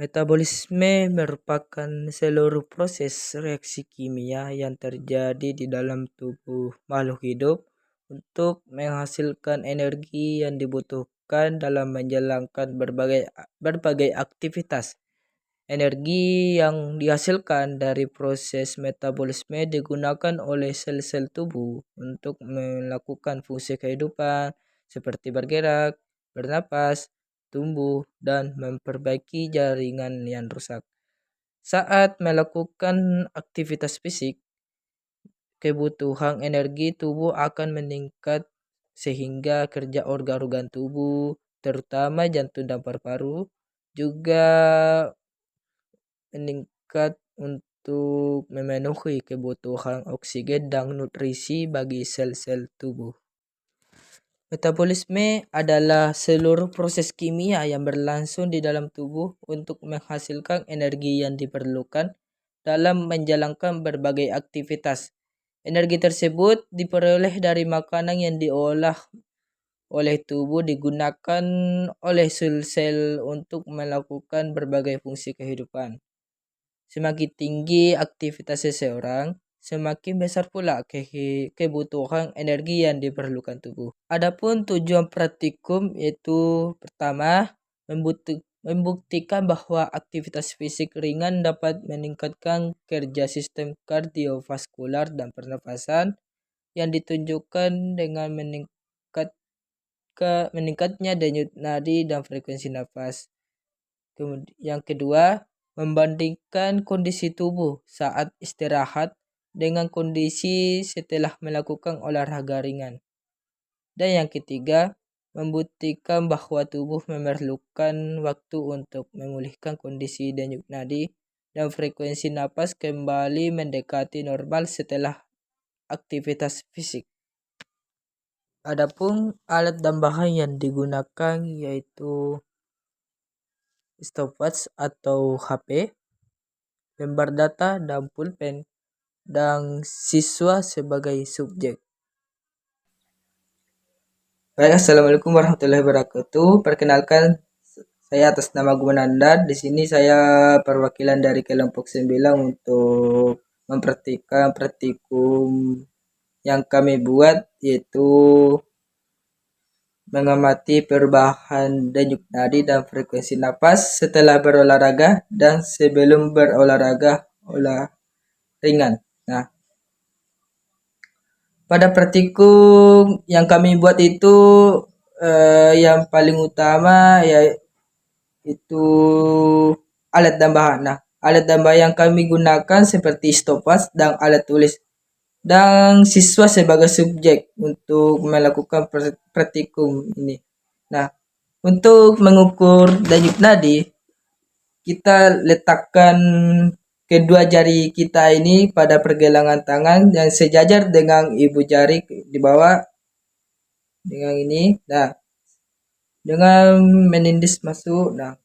Metabolisme merupakan seluruh proses reaksi kimia yang terjadi di dalam tubuh makhluk hidup untuk menghasilkan energi yang dibutuhkan dalam menjalankan berbagai aktivitas. Energi yang dihasilkan dari proses metabolisme digunakan oleh sel-sel tubuh untuk melakukan fungsi kehidupan seperti bergerak, bernapas, tumbuh, dan memperbaiki jaringan yang rusak. Saat melakukan aktivitas fisik, kebutuhan energi tubuh akan meningkat sehingga kerja organ-organ tubuh, terutama jantung dan paru-paru, juga meningkat untuk memenuhi kebutuhan oksigen dan nutrisi bagi sel-sel tubuh. Metabolisme adalah seluruh proses kimia yang berlangsung di dalam tubuh untuk menghasilkan energi yang diperlukan dalam menjalankan berbagai aktivitas. Energi tersebut diperoleh dari makanan yang diolah oleh tubuh digunakan oleh sel-sel untuk melakukan berbagai fungsi kehidupan. Semakin tinggi aktivitas seseorang, semakin besar pula kebutuhan energi yang diperlukan tubuh. Adapun tujuan praktikum yaitu pertama, membuktikan bahwa aktivitas fisik ringan dapat meningkatkan kerja sistem kardiovaskular dan pernafasan yang ditunjukkan dengan meningkatnya denyut nadi dan frekuensi nafas. Kemudian yang kedua, membandingkan kondisi tubuh saat istirahat dengan kondisi setelah melakukan olahraga ringan. Dan yang ketiga, membuktikan bahwa tubuh memerlukan waktu untuk memulihkan kondisi denyut nadi dan frekuensi napas kembali mendekati normal setelah aktivitas fisik. Adapun alat dan bahan yang digunakan yaitu stopwatch atau HP, lembar data dan pulpen, dan siswa sebagai subjek. Baik, assalamualaikum warahmatullahi wabarakatuh. Perkenalkan, saya atas nama Gumananda. Di sini saya perwakilan dari kelompok 9 untuk mempraktikkan praktikum yang kami buat, yaitu mengamati perubahan denyut nadi dan frekuensi napas setelah berolahraga dan sebelum berolahraga ringan. Nah, pada praktikum yang kami buat itu yang paling utama yaitu alat dan bahan. Nah, alat dan bahan yang kami gunakan seperti stopwatch dan alat tulis, dan siswa sebagai subjek untuk melakukan praktikum ini. Nah, untuk mengukur denyut nadi, kita letakkan kedua jari kita ini pada pergelangan tangan yang sejajar dengan ibu jari di bawah dengan ini. Nah, dengan menindis masuk. Nah,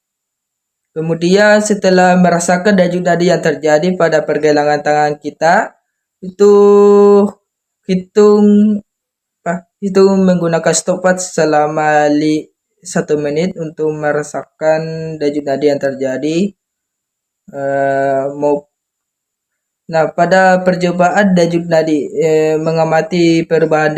kemudian setelah merasakan denyut nadi yang terjadi pada pergelangan tangan kita, itu hitung menggunakan stopwatch selama 1 menit untuk merasakan denyut nadi yang terjadi. Nah, pada percobaan denyut nadi mengamati perubahan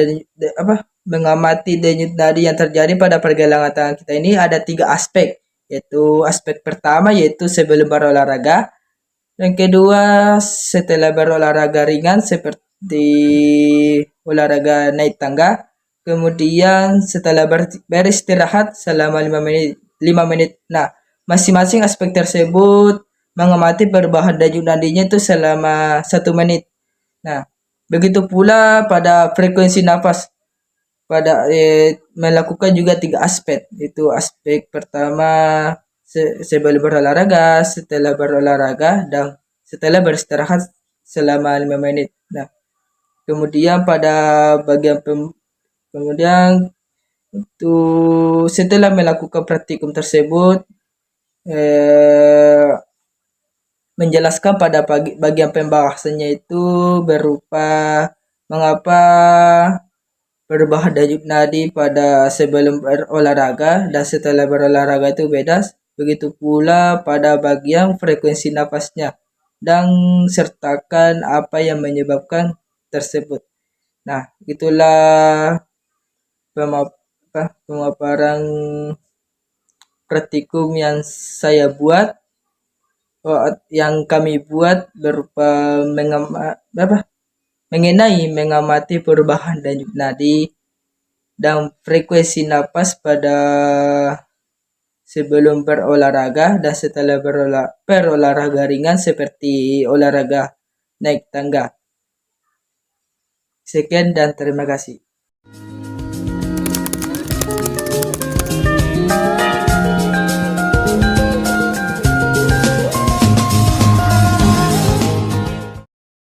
mengamati denyut nadi yang terjadi pada pergelangan tangan kita ini ada 3 aspek, yaitu aspek pertama yaitu sebelum berolahraga, yang kedua setelah berolahraga ringan seperti olahraga naik tangga, kemudian setelah beristirahat selama 5 menit. Nah, masing-masing aspek tersebut mengamati perubahan denyut nadinya itu selama 1 menit. Nah, begitu pula pada frekuensi nafas. Pada melakukan juga 3 aspek. Itu aspek pertama sebelum berolahraga, setelah berolahraga, dan setelah beristirahat selama 5 menit. Nah, kemudian pada kemudian itu setelah melakukan praktikum tersebut menjelaskan pada bagian pembahasannya itu berupa mengapa perubahan denyut nadi pada sebelum berolahraga dan setelah berolahraga itu beda, Begitu pula pada bagian frekuensi nafasnya dan sertakan apa yang menyebabkan tersebut. Nah, itulah pemaparan praktikum yang saya buat, yang kami buat berupa mengamati perubahan denyut nadi dan frekuensi napas pada sebelum berolahraga dan setelah berolahraga ringan seperti olahraga naik tangga. Sekian dan terima kasih.